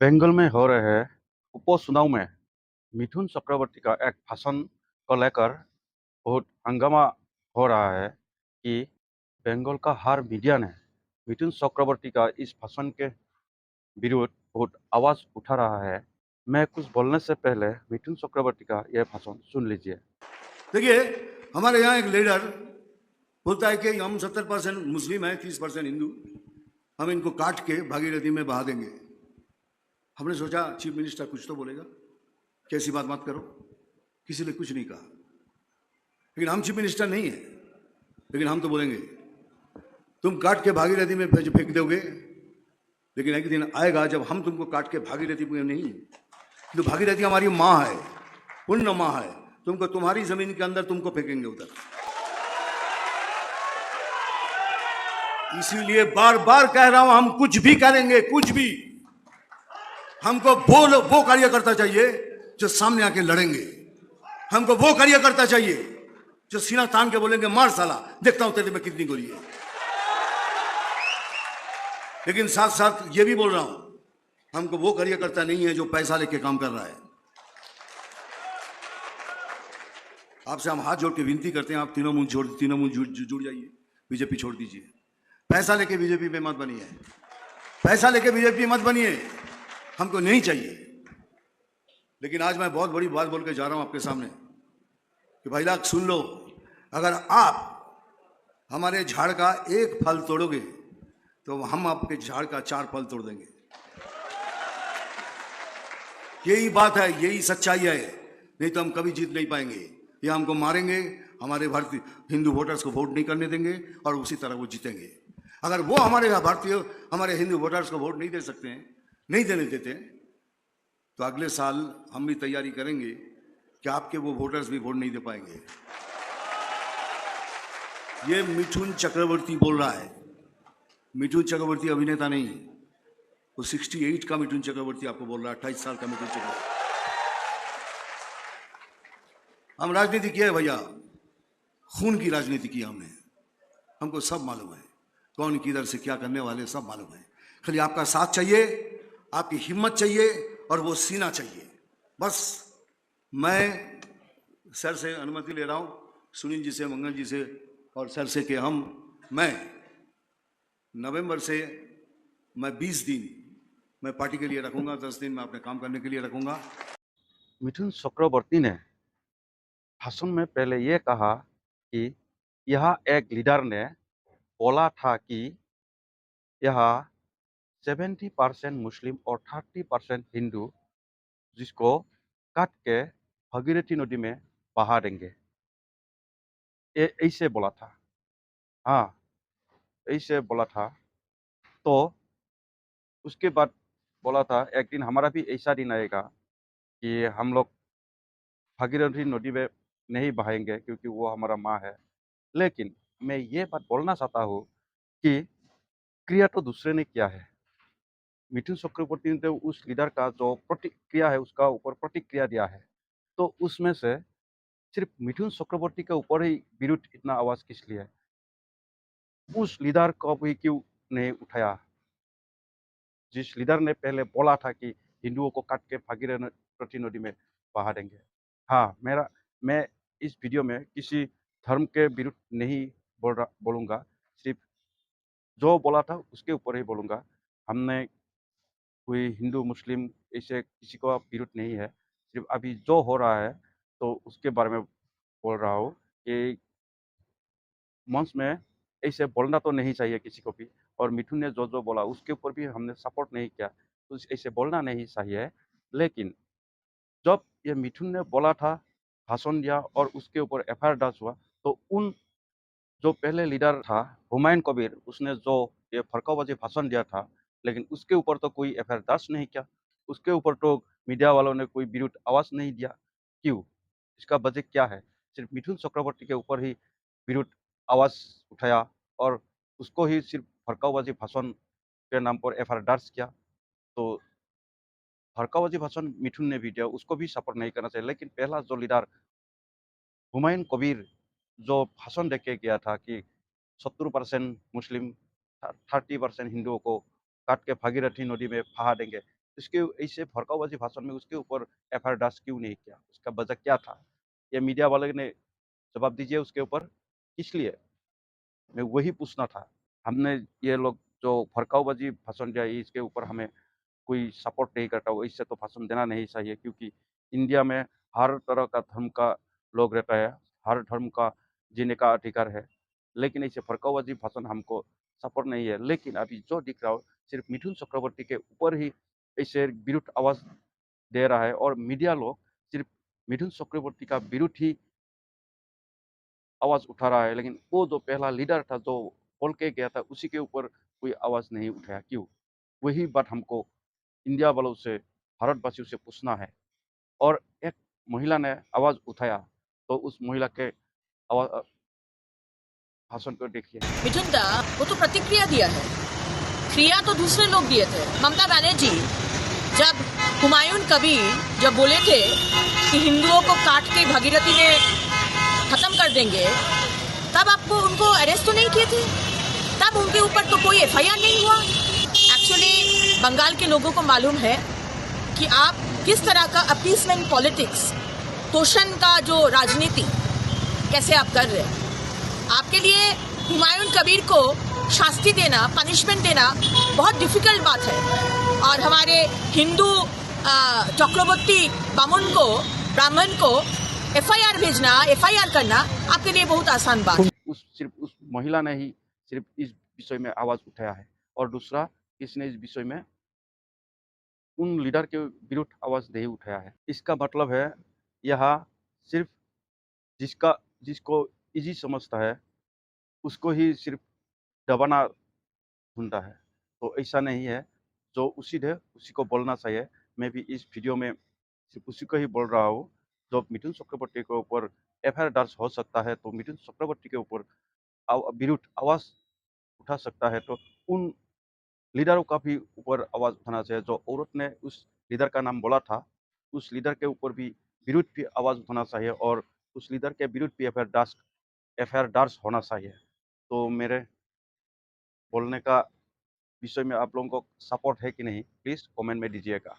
बंगाल में हो रहे उपचुनाव में मिथुन चक्रवर्ती का एक भाषण को लेकर बहुत हंगामा हो रहा है कि बंगाल का हर मीडिया ने मिथुन चक्रवर्ती का इस भाषण के विरुद्ध बहुत आवाज उठा रहा है। मैं कुछ बोलने से पहले मिथुन चक्रवर्ती का यह भाषण सुन लीजिए। देखिए, हमारे यहाँ एक लीडर बोलता है कि हम 70% मुस्लिम हैं, 30% हिंदू, हम इनको काट के भागीरथी में बहा देंगे। हमने सोचा चीफ मिनिस्टर कुछ तो बोलेगा, कैसी बात मत करो, किसी ने कुछ नहीं कहा। लेकिन हम चीफ मिनिस्टर नहीं है, लेकिन हम तो बोलेंगे तुम काट के भागीरथी में फेंक दोगे, लेकिन एक दिन आएगा जब हम तुमको काट के भागीरथी में नहीं, तो भागीरथी हमारी माँ है, पुण्य माँ है, तुमको तुम्हारी जमीन के अंदर तुमको फेंकेंगे उधर। इसीलिए बार बार कह रहा हूं, हम कुछ भी करेंगे, कुछ भी। हमको वो कार्यकर्ता चाहिए जो सामने आके लड़ेंगे। हमको वो कार्यकर्ता चाहिए जो सीना तान के बोलेंगे मार साला, देखता हूं तेरे में कितनी गोली है। लेकिन साथ साथ ये भी बोल रहा हूं, हमको वो कार्यकर्ता नहीं है जो पैसा लेके काम कर रहा है। आपसे हम हाथ जोड़ के विनती करते हैं, आप तीनों मुंह जुड़ जाइए, बीजेपी छोड़ दीजिए। पैसा लेके बीजेपी में मत बनिए, पैसा लेके बीजेपी मत बनिए, हमको नहीं चाहिए। लेकिन आज मैं बहुत बड़ी बात बोल के जा रहा हूं आपके सामने कि भाई लाख सुन लो, अगर आप हमारे झाड़ का एक फल तोड़ोगे तो हम आपके झाड़ का 4 फल तोड़ देंगे। यही बात है, यही सच्चाई है, नहीं तो हम कभी जीत नहीं पाएंगे। या हमको मारेंगे, हमारे भारतीय हिंदू वोटर्स को वोट नहीं करने देंगे और उसी तरह वो जीतेंगे। अगर वो हमारे हिंदू वोटर्स को वोट नहीं दे सकते हैं, नहीं देने देते, तो अगले साल हम भी तैयारी करेंगे कि आपके वो वोटर्स भी वोट नहीं दे पाएंगे। ये मिथुन चक्रवर्ती बोल रहा है। मिथुन चक्रवर्ती अभिनेता नहीं, वो 68 का मिथुन चक्रवर्ती आपको बोल रहा है, 28 साल का मिथुन चक्रवर्ती। हम राजनीति किया है भैया, खून की राजनीति की हमने, हमको सब मालूम है कौन किधर से क्या करने वाले, सब मालूम है। खाली आपका साथ चाहिए, आपकी हिम्मत चाहिए और वो सीना चाहिए, बस। मैं सर से अनुमति ले रहा हूं, सुनील जी से, मंगल जी से और सर से कि मैं नवंबर से मैं 20 दिन मैं पार्टी के लिए रखूंगा, 10 दिन मैं अपने काम करने के लिए रखूंगा। मिथुन चक्रवर्ती ने भाषण में पहले यह कहा कि यह एक लीडर ने बोला था कि यह 70% मुस्लिम और 30% हिंदू जिसको काट के भगीरथी नदी में बहा देंगे, ऐसे बोला था। हाँ, ऐसे बोला था। तो उसके बाद बोला था एक दिन हमारा भी ऐसा दिन आएगा कि हम लोग भागीरथी नदी में नहीं बहाएंगे क्योंकि वो हमारा माँ है। लेकिन मैं ये बात बोलना चाहता हूँ कि क्रिया तो दूसरे ने किया है। मिथुन चक्रवर्ती ने तो उस लीडर का जो प्रतिक्रिया है उसका ऊपर प्रतिक्रिया दिया है, तो उसमें से सिर्फ मिथुन चक्रवर्ती के ऊपर ही विरुद्ध इतना आवाज किस लिए है? उस लीडर को भी क्यों नहीं उठाया जिस लीडर ने पहले बोला था कि हिंदुओं को काट के भागीरथी नदी में बहा देंगे? हाँ, मैं इस वीडियो में किसी धर्म के विरुद्ध नहीं बोलूँगा, सिर्फ जो बोला था उसके ऊपर ही बोलूँगा। हमने कोई हिंदू मुस्लिम ऐसे किसी को विरुद्ध नहीं है, सिर्फ अभी जो हो रहा है तो उसके बारे में बोल रहा हूँ कि मंच में ऐसे बोलना तो नहीं चाहिए किसी को भी। और मिथुन ने जो जो बोला उसके ऊपर भी हमने सपोर्ट नहीं किया, तो ऐसे बोलना नहीं चाहिए। लेकिन जब ये मिथुन ने बोला था, भाषण दिया और उसके ऊपर एफआईआर दर्ज हुआ, तो उन जो पहले लीडर था हुमायूं कबीर, उसने जो ये फरकाबाजी भाषण दिया था, लेकिन उसके ऊपर तो कोई एफआईआर दर्ज नहीं किया, उसके ऊपर तो मीडिया वालों ने कोई विरुद्ध आवाज नहीं दिया। क्यों? इसका वजह क्या है? सिर्फ मिथुन चक्रवर्ती के ऊपर ही विरुद्ध आवाज उठाया और उसको ही सिर्फ फरकाबाजी भाषण के नाम पर एफआईआर दर्ज किया। तो फरकाबाजी भाषण मिथुन ने भी दिया, उसको भी सपोर्ट नहीं करना चाहिए। लेकिन पहला जो लीडर हुमायूं कबीर जो भाषण दे के गया था कि 70% मुस्लिम 30% हिंदुओं को काट के भागीरथी नदी में बहा देंगे, उसके ऐसे भड़काऊबाजी भाषण में उसके ऊपर एफआईआर दर्ज क्यों नहीं किया? उसका वजह क्या था? ये मीडिया वाले ने जवाब दीजिए उसके ऊपर, किस लिए? मैं वही पूछना था। हमने ये लोग जो भड़काऊबाजी भाषण दिया इसके ऊपर हमें कोई सपोर्ट नहीं करता, वो इससे तो भाषण देना नहीं चाहिए, क्योंकि इंडिया में हर तरह का धर्म का लोग रहता है, हर धर्म का जीने का अधिकार है। लेकिन ऐसे भड़काऊबाजी भाषण हमको सपोर्ट नहीं है। लेकिन अभी जो दिख रहा हो, सिर्फ मिथुन चक्रवर्ती के ऊपर ही ऐसे विरुद्ध आवाज़ दे रहा है, और मीडिया लोग सिर्फ मिथुन चक्रवर्ती का विरुद्ध ही आवाज़ उठा रहा है। लेकिन वो जो पहला लीडर था जो बोल के गया था, उसी के ऊपर कोई आवाज़ नहीं उठाया, क्यों? वही बात हमको इंडिया वालों से, भारतवासियों से पूछना है। और एक महिला ने आवाज़ उठाया, तो उस महिला के भाषण को देखिए। मिथुन दा, वो तो प्रतिक्रिया दिया है, क्रिया तो दूसरे लोग दिए थे। ममता बनर्जी जब हुमायूं कबीर जब बोले थे कि हिंदुओं को काट के भागीरथी में खत्म कर देंगे, तब आपको उनको अरेस्ट तो नहीं किए थे, तब उनके ऊपर तो कोई एफआईआर नहीं हुआ। एक्चुअली बंगाल के लोगों को मालूम है कि आप किस तरह का अपीसमेंट पॉलिटिक्स, तोषण का जो राजनीति कैसे आप कर रहे हैं। आपके लिए हुमायूं कबीर को शास्ति देना, पनिशमेंट देना बहुत डिफिकल्ट बात है, और हमारे हिंदू चक्रवर्ती ब्राह्मण को एफआईआर भेजना, एफआईआर करना आपके लिए बहुत आसान बात है। सिर्फ उस महिला ने ही सिर्फ इस विषय में आवाज़ उठाया है, और दूसरा किसने इस विषय में उन लीडर के विरुद्ध आवाज़ नहीं उठाया है। इसका मतलब है यहाँ सिर्फ जिसको इजी समझता है उसको ही सिर्फ दबाना ढूंढता है। तो ऐसा नहीं है, जो उचित है उसी को बोलना चाहिए। मैं भी इस वीडियो में सिर्फ उसी को ही बोल रहा हूँ। जो मिथुन चक्रवर्ती के ऊपर एफआईआर दर्ज हो सकता है, तो मिथुन चक्रवर्ती के ऊपर विरुद्ध आवाज़ उठा सकता है, तो उन लीडरों का भी ऊपर आवाज़ उठाना चाहिए। जो औरत ने उस लीडर का नाम बोला था, उस लीडर के ऊपर भी विरुद्ध भी आवाज़ उठाना चाहिए, और उस लीडर के विरुद्ध भी एफआईआर दर्ज होना चाहिए। तो मेरे बोलने का विषय में आप लोगों को सपोर्ट है कि नहीं, प्लीज़ कमेंट में दीजिएगा।